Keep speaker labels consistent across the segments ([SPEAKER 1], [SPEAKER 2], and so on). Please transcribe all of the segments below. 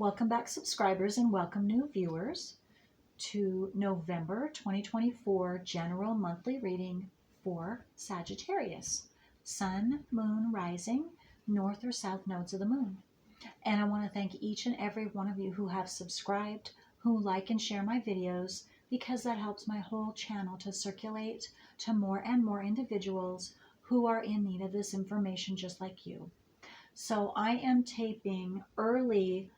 [SPEAKER 1] Welcome back, subscribers, and welcome new viewers to November 2024 general monthly reading for Sagittarius. Sun, moon, rising, north or south nodes of the moon. And I want to thank each and every one of you who have subscribed, who like and share my videos, because that helps my whole channel to circulate to more and more individuals who are in need of this information just like you. So I am taping early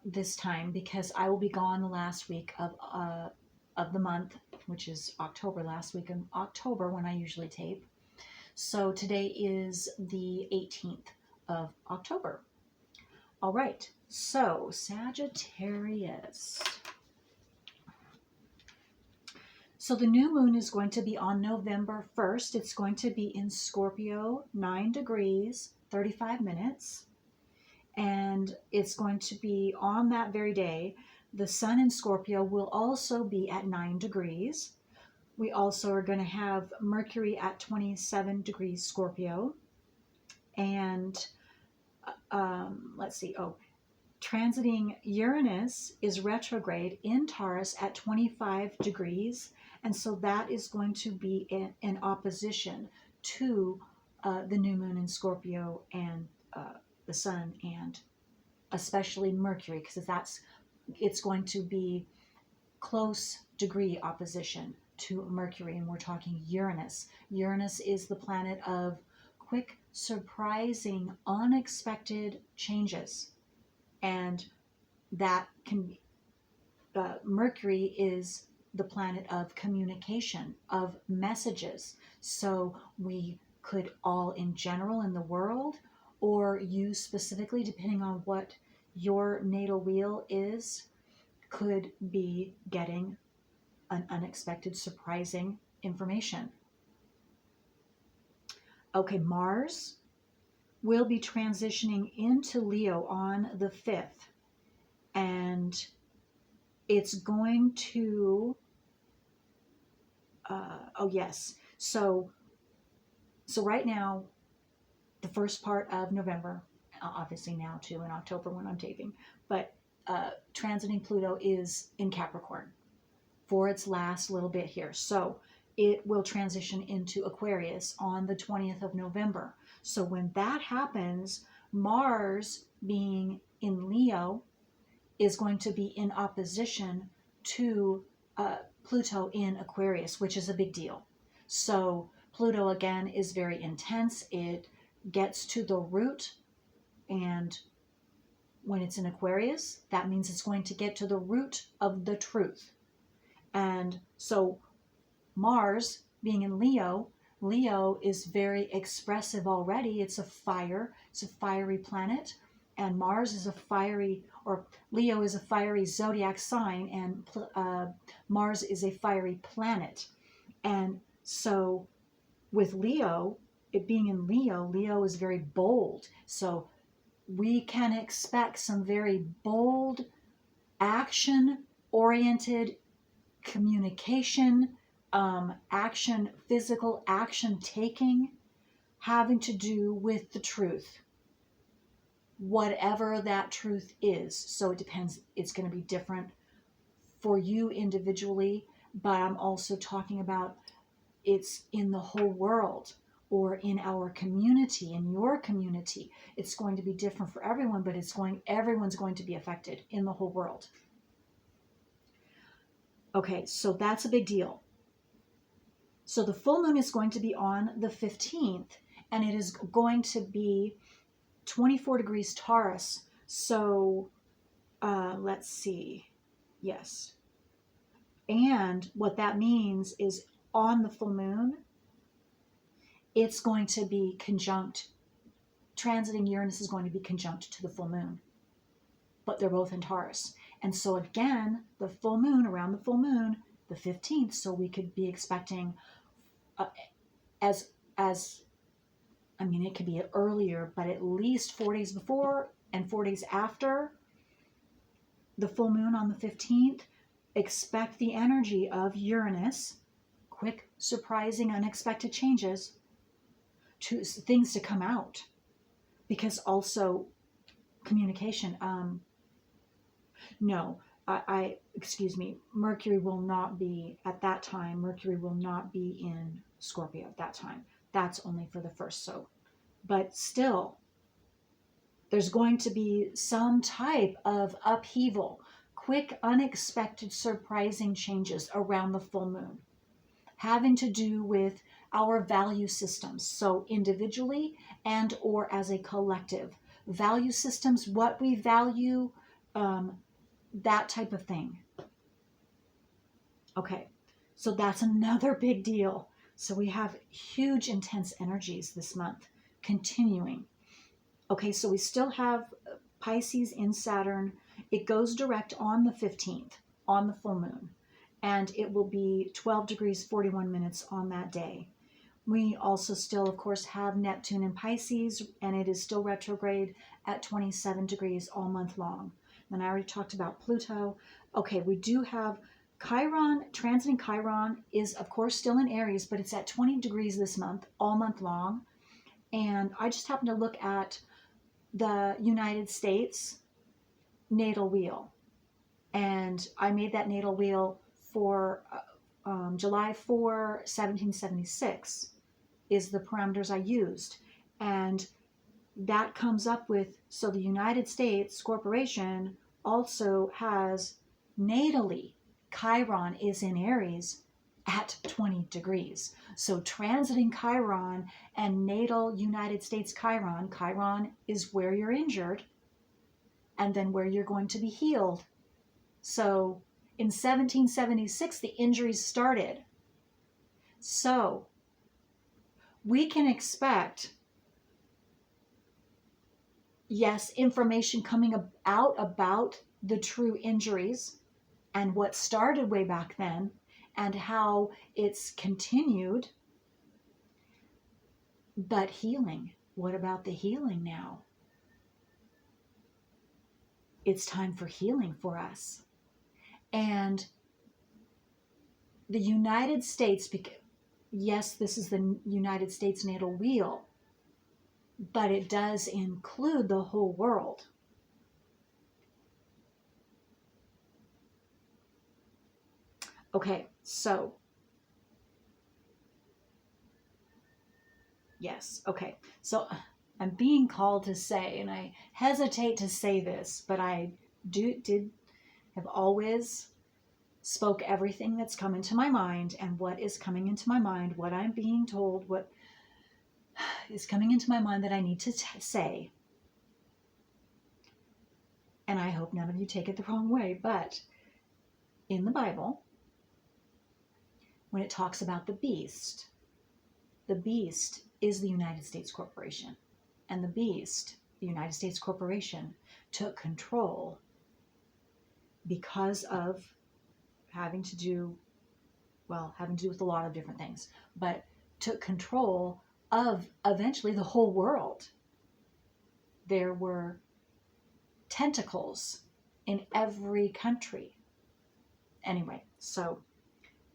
[SPEAKER 1] this time because I will be gone the last week of the month, which is October, last week in October when I usually tape. So today is the 18th of October. All right, so Sagittarius. So the new moon is going to be on November 1st. It's going to be in Scorpio, 9 degrees, 35 minutes. And it's going to be on that very day. The sun in Scorpio will also be at 9 degrees. We also are going to have Mercury at 27 degrees Scorpio. And let's see. Transiting Uranus is retrograde in Taurus at 25 degrees. And so that is going to be in opposition to the new moon in Scorpio and the sun, and especially Mercury, because it's going to be close degree opposition to Mercury, and we're talking Uranus. Uranus is the planet of quick, surprising, unexpected changes, and that can be Mercury is the planet of communication, of messages. So we could all in general in the world, or you specifically, depending on what your natal wheel is, could be getting an unexpected, surprising information. Okay, Mars will be transitioning into Leo on the 5th, and it's going to, so right now, the first part of November, obviously now too in October when I'm taping, but transiting Pluto is in Capricorn for its last little bit here. So it will transition into Aquarius on the 20th of November. So when that happens, Mars being in Leo is going to be in opposition to Pluto in Aquarius, which is a big deal. So Pluto again is very intense. It gets to the root, and when it's in Aquarius, that means it's going to get to the root of the truth. And so Mars being in Leo, Leo is very expressive already. It's a fiery planet, and Mars is a fiery, or Leo is a fiery zodiac sign, and Mars is a fiery planet. And so with Leo, it being in Leo, Leo is very bold. So we can expect some very bold, action-oriented communication, physical action taking, having to do with the truth, whatever that truth is. So it depends. It's going to be different for you individually, but I'm also talking about it's in the whole world, or in our community, in your community. It's going to be different for everyone, but everyone's going to be affected in the whole world. Okay, so that's a big deal. So the full moon is going to be on the 15th, and it is going to be 24 degrees Taurus. So let's see. Yes. And what that means is on the full moon, it's going to be conjunct. Transiting Uranus is going to be conjunct to the full moon, but they're both in Taurus. And so again, the full moon, around the full moon, the 15th, so we could be expecting it could be earlier, but at least 4 days before and 4 days after the full moon on the 15th, expect the energy of Uranus, quick, surprising, unexpected changes, to things to come out, because also communication, No, excuse me, Mercury will not be at that time. Mercury will not be in Scorpio at that time. That's only for the first. So, but still, there's going to be some type of upheaval, quick, unexpected, surprising changes around the full moon, having to do with our value systems. So individually and or as a collective. Value systems, what we value, that type of thing. Okay, so that's another big deal. So we have huge, intense energies this month continuing. Okay, so we still have Pisces in Saturn. It goes direct on the 15th, on the full moon, and it will be 12 degrees 41 minutes on that day. We also still, of course, have Neptune in Pisces, and it is still retrograde at 27 degrees all month long. And I already talked about Pluto. Okay, we do have Chiron. Transiting Chiron is, of course, still in Aries, but it's at 20 degrees this month, all month long. And I just happened to look at the United States natal wheel, and I made that natal wheel for July 4, 1776 is the parameters I used, and that comes up with, so the United States Corporation also has natally, Chiron is in Aries at 20 degrees. So transiting Chiron and natal United States Chiron, Chiron is where you're injured and then where you're going to be healed. So in 1776, the injuries started. So we can expect, yes, information coming out about the true injuries and what started way back then and how it's continued. But healing, what about the healing now? It's time for healing for us. And the United States, yes, this is the United States natal wheel, but it does include the whole world. Okay, so yes, okay. So I'm being called to say, and I hesitate to say this, but I have always spoke everything that's come into my mind, and what is coming into my mind, what I'm being told, what is coming into my mind that I need to say. And I hope none of you take it the wrong way, but in the Bible, when it talks about the beast is the United States Corporation. And the beast, the United States Corporation, took control because of having to do with a lot of different things, but took control of eventually the whole world. There were tentacles in every country. Anyway, so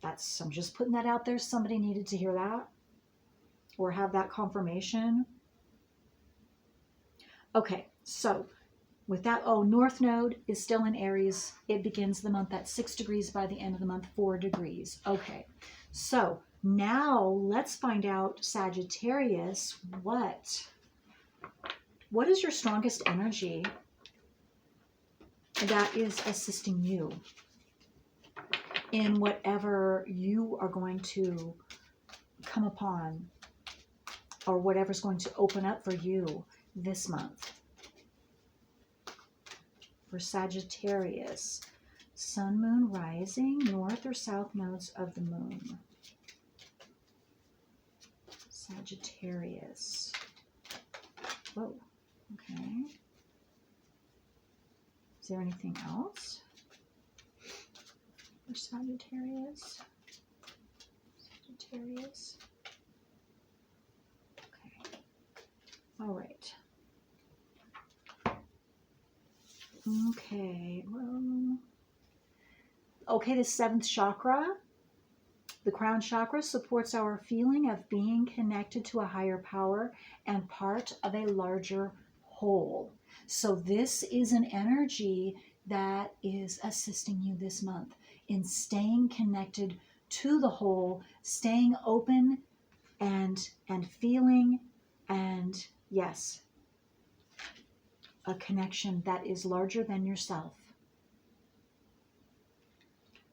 [SPEAKER 1] I'm just putting that out there. Somebody needed to hear that or have that confirmation. Okay, so with that, North Node is still in Aries. It begins the month at 6 degrees, by the end of the month, 4 degrees. Okay, so now let's find out, Sagittarius, what is your strongest energy that is assisting you in whatever you are going to come upon, or whatever's going to open up for you this month. For Sagittarius, Sun, Moon, Rising, North or South nodes of the Moon. Sagittarius. Whoa, okay. Is there anything else for Sagittarius? Sagittarius. Okay. All right. Okay. Well, okay, the 7th chakra, the crown chakra, supports our feeling of being connected to a higher power and part of a larger whole. So this is an energy that is assisting you this month in staying connected to the whole, staying open and feeling, and yes, a connection that is larger than yourself.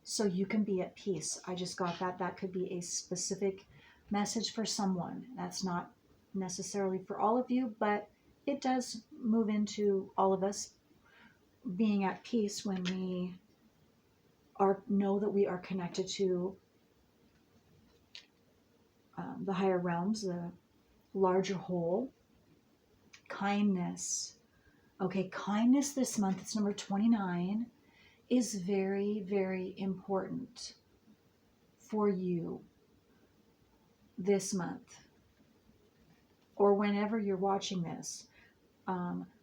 [SPEAKER 1] So you can be at peace. I just got that. That could be a specific message for someone. That's not necessarily for all of you, but it does move into all of us being at peace when we know that we are connected to the higher realms, the larger whole. Kindness. Okay, kindness this month, it's number 29, is very, very important for you this month, or whenever you're watching this,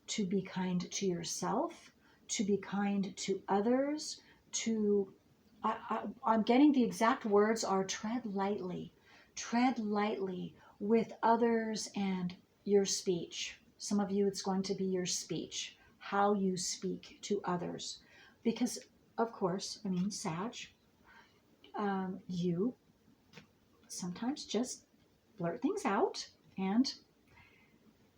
[SPEAKER 1] to be kind to yourself, to be kind to others, to, I'm getting the exact words are tread lightly with others and your speech. Some of you, it's going to be your speech, how you speak to others. Because, of course, I mean, Sag, you sometimes just blurt things out. And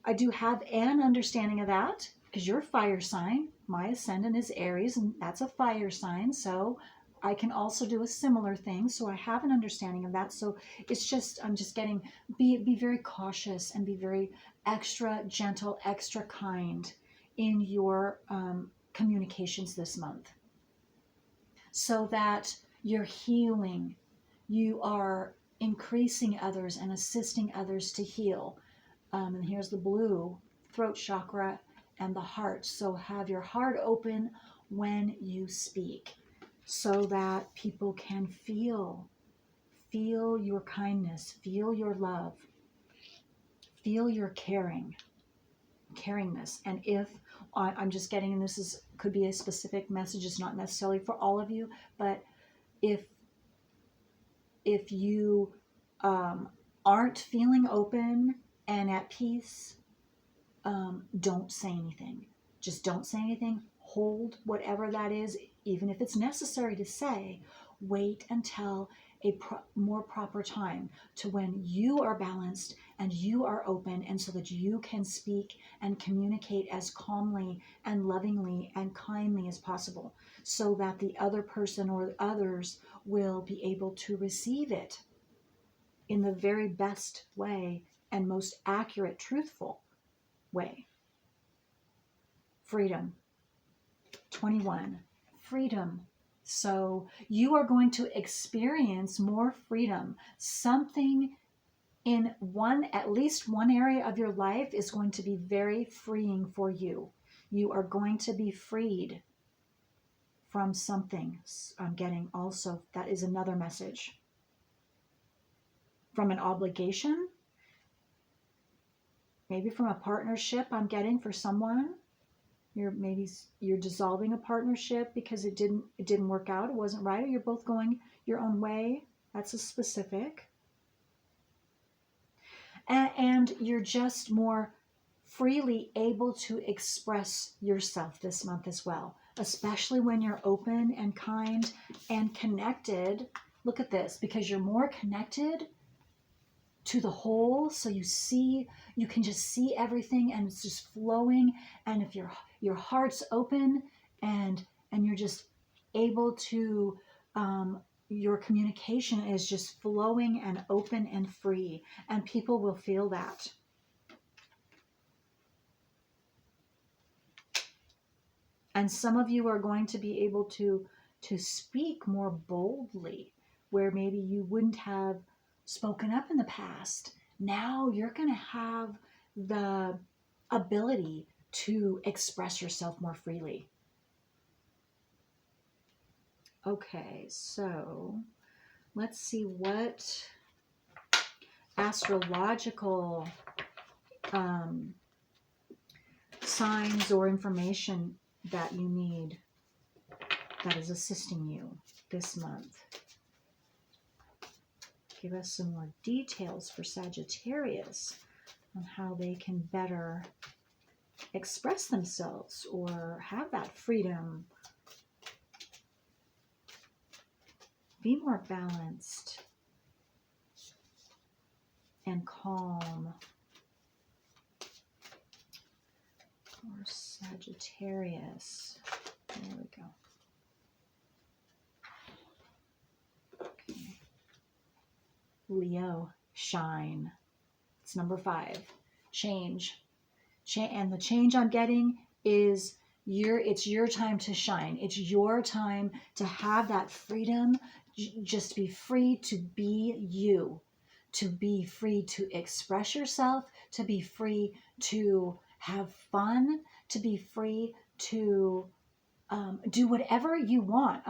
[SPEAKER 1] I do have an understanding of that because you're a fire sign. My ascendant is Aries, and that's a fire sign. So I can also do a similar thing. So I have an understanding of that. So it's just, I'm just getting, be very cautious and be very extra gentle, extra kind in your communications this month, so that you're healing, you are increasing others and assisting others to heal. And here's the blue, throat chakra and the heart. So have your heart open when you speak, so that people can feel your kindness, feel your love, feel your caringness. And if I'm just getting, and this is could be a specific message, it's not necessarily for all of you, but if you aren't feeling open and at peace, don't say anything. Just don't say anything. Hold whatever that is, even if it's necessary to say. Wait until a more proper time, to when you are balanced and you are open, and so that you can speak and communicate as calmly and lovingly and kindly as possible, so that the other person or others will be able to receive it in the very best way and most accurate, truthful way. Freedom. 21. Freedom. So you are going to experience more freedom. Something in at least one area of your life is going to be very freeing for you. You are going to be freed from something. I'm getting also, that is another message. From an obligation, maybe from a partnership I'm getting for someone. You're dissolving a partnership because it didn't work out, it wasn't right, or you're both going your own way. That's a specific. And you're just more freely able to express yourself this month as well, especially when you're open and kind and connected. Look at this, because you're more connected to the whole, so you can just see everything, and it's just flowing. And if your heart's open and you're just able to, your communication is just flowing and open and free, and people will feel that. And some of you are going to be able to speak more boldly, where maybe you wouldn't have spoken up in the past. Now you're going to have the ability to express yourself more freely. Okay, so let's see what astrological signs or information that you need that is assisting you this month. Give us some more details for Sagittarius on how they can better express themselves or have that freedom be more balanced and calm. Or Sagittarius. There we go. Okay. Leo, shine. It's number 5. Change. And the change I'm getting is it's your time to shine. It's your time to have that freedom, just be free to be you, to be free to express yourself, to be free to have fun, to be free to do whatever you want.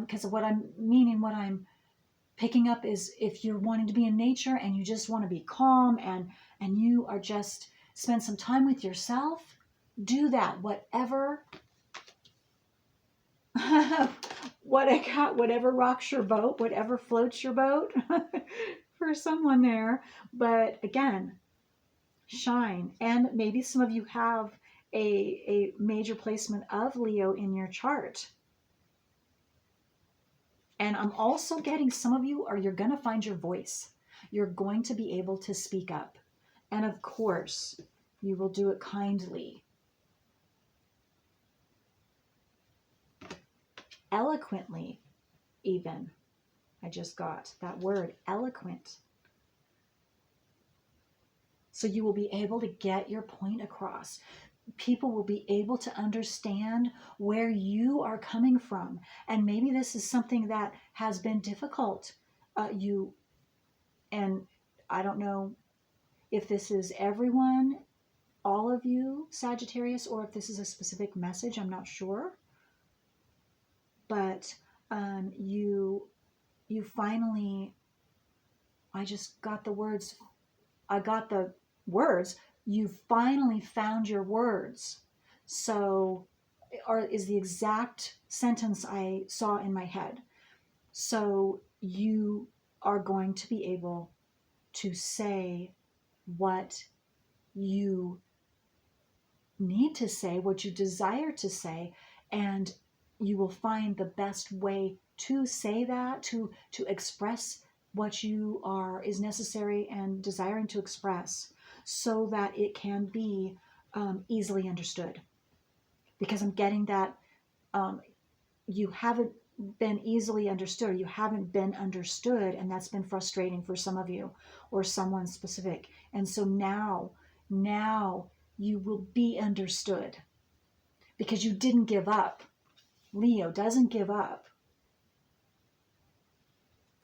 [SPEAKER 1] Because what I'm picking up is if you're wanting to be in nature and you just want to be calm and you are just spend some time with yourself, do that. Whatever whatever rocks your boat, whatever floats your boat for someone there. But again, shine. And maybe some of you have a major placement of Leo in your chart. And I'm also getting some of you you're going to find your voice. You're going to be able to speak up. And of course, you will do it kindly. Eloquently, even. I just got that word, eloquent. So you will be able to get your point across. People will be able to understand where you are coming from. And maybe this is something that has been difficult. And I don't know if this is everyone, all of you, Sagittarius, or if this is a specific message, I'm not sure. But you finally, I just got the words, you finally found your words. So, is the exact sentence I saw in my head. So you are going to be able to say what you need to say, what you desire to say, and you will find the best way to say that, to express what you is necessary and desiring to express, so that it can be easily understood. Because I'm getting that you haven't been easily understood, or you haven't been understood, and that's been frustrating for some of you or someone specific. And so now you will be understood because you didn't give up. Leo doesn't give up.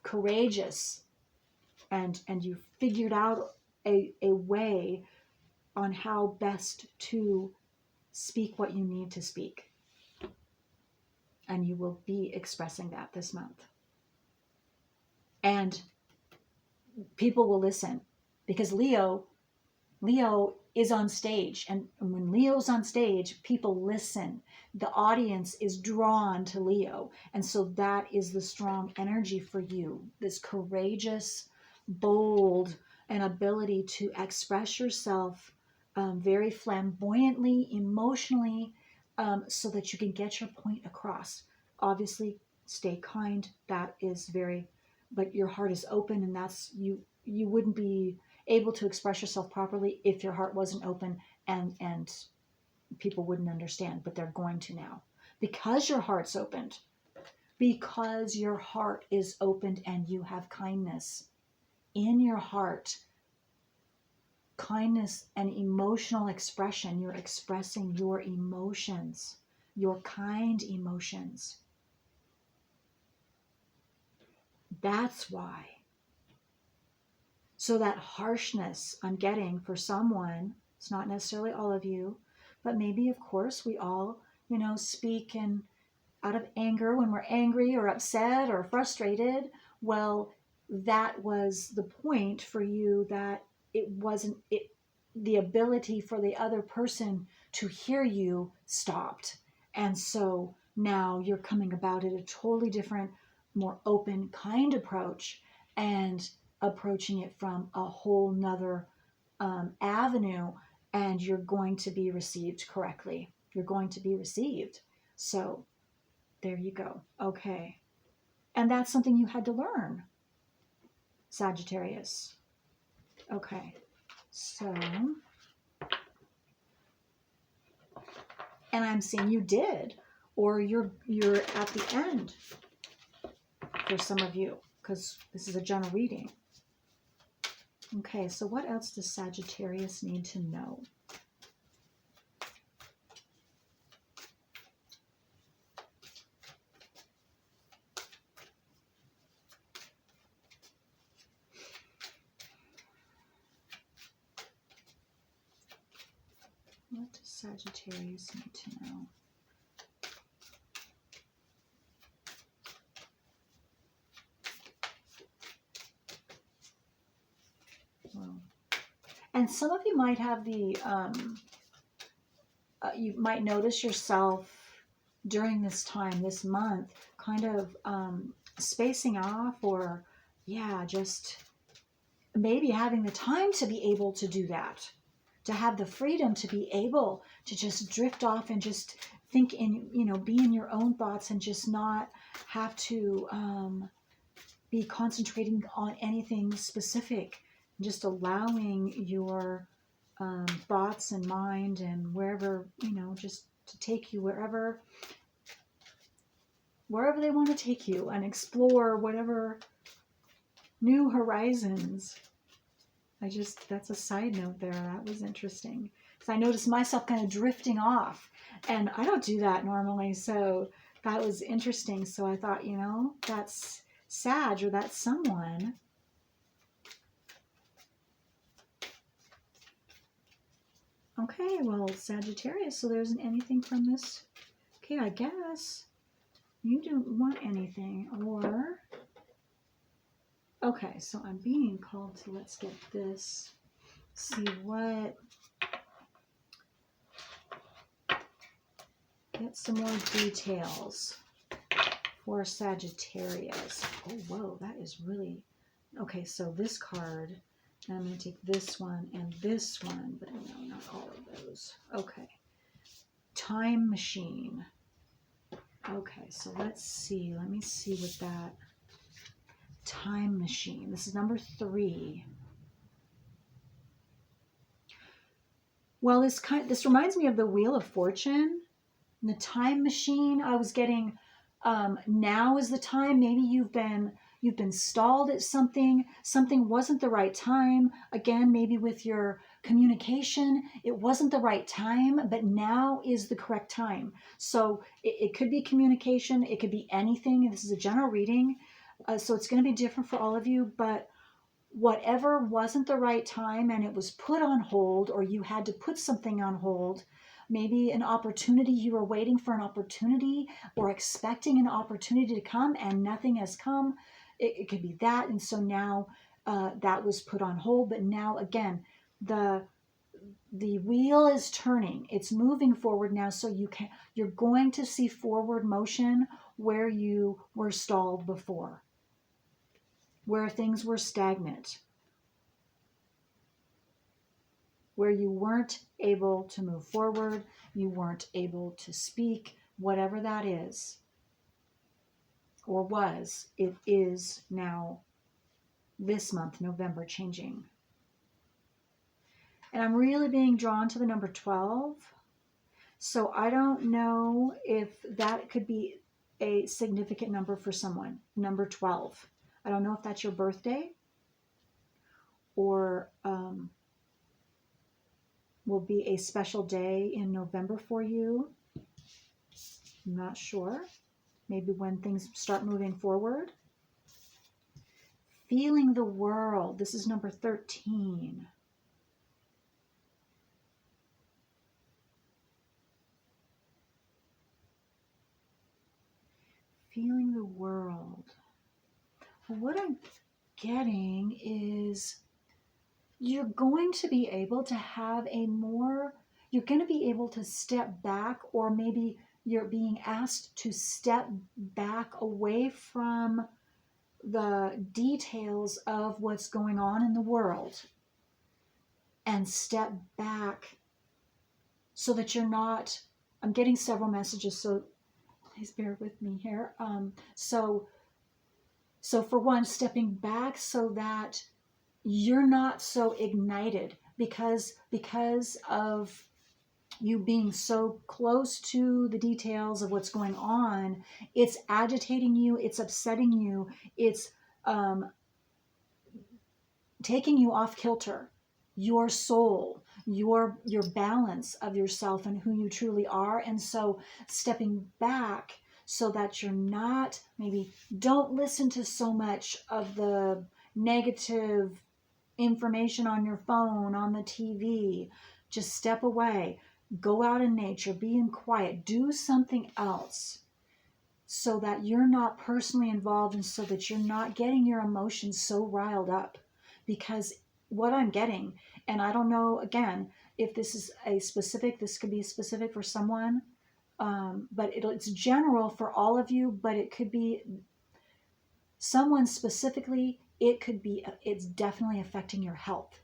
[SPEAKER 1] Courageous. And you figured out a way on how best to speak what you need to speak. And you will be expressing that this month. And people will listen because Leo is on stage. And when Leo's on stage, people listen. The audience is drawn to Leo. And so that is the strong energy for you. This courageous, bold, and ability to express yourself very flamboyantly, emotionally, so that you can get your point across. Obviously, stay kind. That is but your heart is open, and that's you wouldn't be able to express yourself properly if your heart wasn't open, and people wouldn't understand, but they're going to now because your heart's opened, because your heart is opened and you have kindness in your heart, kindness and emotional expression. You're expressing your emotions, your kind emotions. That's why. So that harshness I'm getting for someone, it's not necessarily all of you, but maybe, of course, we all, speak out of anger when we're angry or upset or frustrated. Well, that was the point for you, that it wasn't the ability for the other person to hear you stopped. And so now you're coming about it a totally different, more open, kind approach, and approaching it from a whole nother avenue, and you're going to be received correctly. You're going to be received. So there you go. Okay. And that's something you had to learn, Sagittarius. Okay, so, and I'm seeing you did, or you're at the end for some of you, because this is a general reading. Okay, so what else does Sagittarius need to know? What does Sagittarius need to know? Well, and some of you might have the, you might notice yourself during this time, this month, kind of spacing off, or, yeah, just maybe having the time to be able to do that, to have the freedom to be able to just drift off and just think in, be in your own thoughts and just not have to be concentrating on anything specific, just allowing your thoughts and mind and wherever, just to take you wherever they want to take you, and explore whatever new horizons. That's a side note there. That was interesting, because I noticed myself kind of drifting off, and I don't do that normally. So that was interesting. So I thought, that's Sag, or that's someone. Okay, well, Sagittarius, so there isn't anything from this. Okay, I guess you don't want anything, or... Okay, so I'm being called to, let's get this, see what, get some more details for Sagittarius. Oh, whoa, that is really, okay, so this card, and I'm going to take this one and this one, but no, not all of those. Okay, time machine. Okay, so let me see what that, time machine, this is number 3. Well, this reminds me of the Wheel of Fortune, and the time machine. I was getting, now is the time. Maybe you've been stalled at something. Something wasn't the right time. Again, maybe with your communication, it wasn't the right time, but now is the correct time. So it could be communication. It could be anything. This is a general reading, so it's going to be different for all of you, but whatever wasn't the right time and it was put on hold, or you had to put something on hold, maybe an opportunity, you were waiting for an opportunity or expecting an opportunity to come and nothing has come. It could be that. And so now that was put on hold, but now again, the wheel is turning, it's moving forward now. So you're going to see forward motion where you were stalled before, where things were stagnant, where you weren't able to move forward, you weren't able to speak, whatever that is, or was, it is now this month, November, changing. And I'm really being drawn to the number 12. So I don't know if that could be a significant number for someone, number 12. I don't know if that's your birthday, or will be a special day in November for you. I'm not sure. Maybe when things start moving forward. Feeling the world. This is number 13. Feeling the world. What I'm getting is you're going to be able to have you're going to be able to step back, or maybe you're being asked to step back away from the details of what's going on in the world and step back so that you're not, I'm getting several messages, so please bear with me here. So So for one, stepping back so that you're not so ignited because of you being so close to the details of what's going on. It's agitating you, it's upsetting you, it's taking you off kilter, your soul, your balance of yourself and who you truly are. And so stepping back so that you're not, maybe don't listen to so much of the negative information on your phone, on the TV. Just step away, go out in nature, be in quiet, do something else so that you're not personally involved and so that you're not getting your emotions so riled up. Because what I'm getting, and I don't know, again, if this is this could be specific for someone, but it's general for all of you, but it could be someone specifically, it's definitely affecting your health,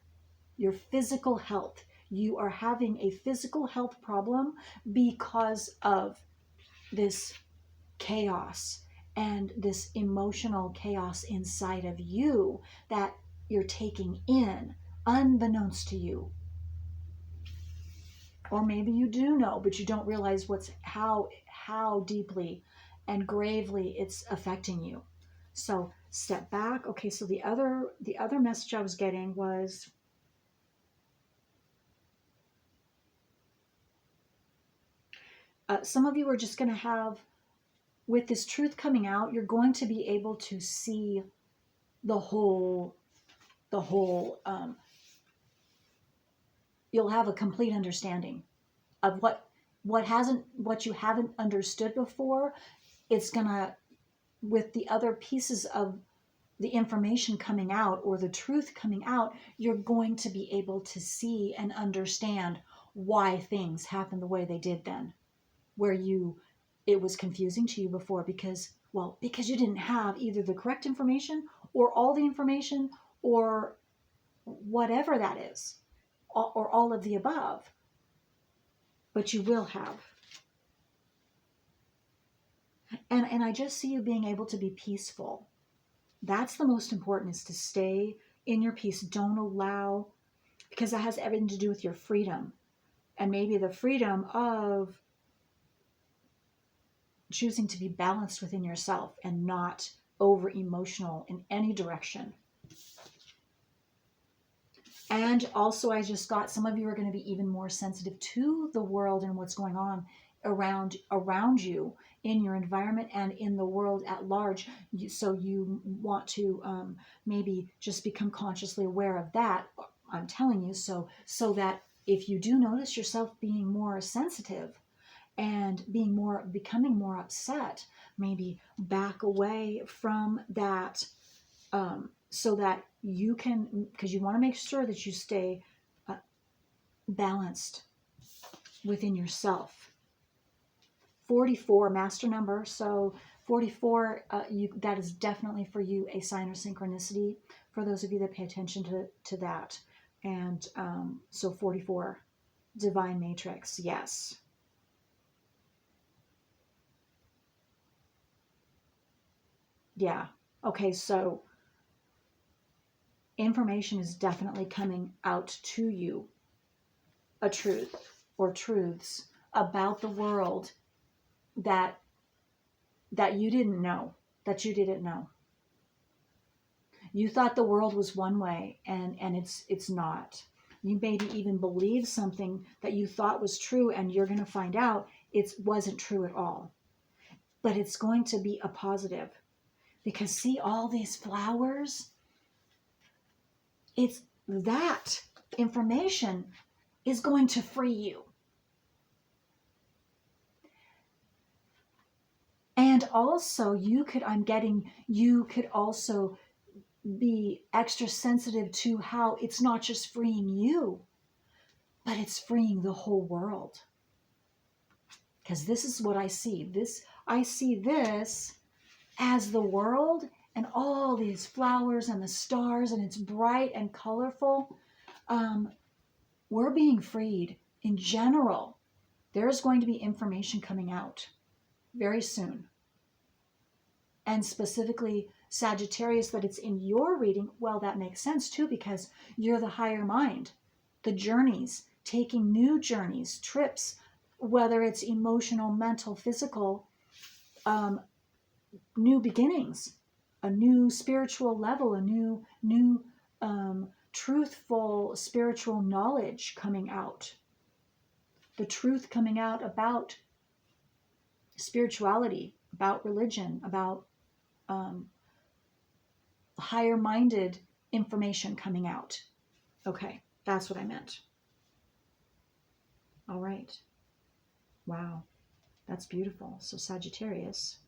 [SPEAKER 1] your physical health. You are having a physical health problem because of this chaos and this emotional chaos inside of you that you're taking in unbeknownst to you. Or maybe you do know, but you don't realize how deeply and gravely it's affecting you. So step back. Okay, so the other message I was getting was some of you are just going to have, with this truth coming out, you're going to be able to see the whole, you'll have a complete understanding of what you haven't understood before. It's gonna, with the other pieces of the information coming out or the truth coming out, you're going to be able to see and understand why things happened the way they did then, where it was confusing to you before because you didn't have either the correct information or all the information or whatever that is, or all of the above. But you will have. And I just see you being able to be peaceful. That's the most important, is to stay in your peace. Don't allow, because that has everything to do with your freedom. And maybe the freedom of choosing to be balanced within yourself and not over emotional in any direction. And also, I just got, some of you are going to be even more sensitive to the world and what's going on around you in your environment and in the world at large. So you want to maybe just become consciously aware of that. I'm telling you, so that if you do notice yourself being more sensitive and becoming more upset, maybe back away from that, so that you can, because you want to make sure that you stay balanced within yourself. 44, master number. So 44, that is definitely for you a sign of synchronicity, for those of you that pay attention to that. And so 44, divine matrix, yes. Yeah. Okay, so information is definitely coming out to you, a truth or truths about the world that you didn't know, You thought the world was one way, and it's not. You maybe even believe something that you thought was true, and you're going to find out it wasn't true at all. But it's going to be a positive, because see all these flowers? It's that information is going to free you. And also you could also be extra sensitive to how it's not just freeing you, but it's freeing the whole world. Because this is what I see. I see this as the world and all these flowers and the stars, and it's bright and colorful. We're being freed in general. There's going to be information coming out very soon. And specifically Sagittarius, that it's in your reading, well, that makes sense too, because you're the higher mind, the journeys, taking new journeys, trips, whether it's emotional, mental, physical, new beginnings, a new spiritual level, a new truthful spiritual knowledge coming out, the truth coming out about spirituality, about religion, about higher minded information coming out. Okay, that's what I meant. All right. Wow, that's beautiful. So Sagittarius.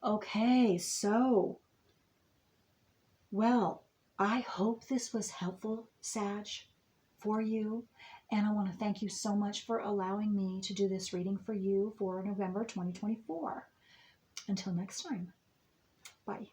[SPEAKER 1] Okay, so, well, I hope this was helpful, Sag, for you. And I want to thank you so much for allowing me to do this reading for you for November 2024. Until next time, bye.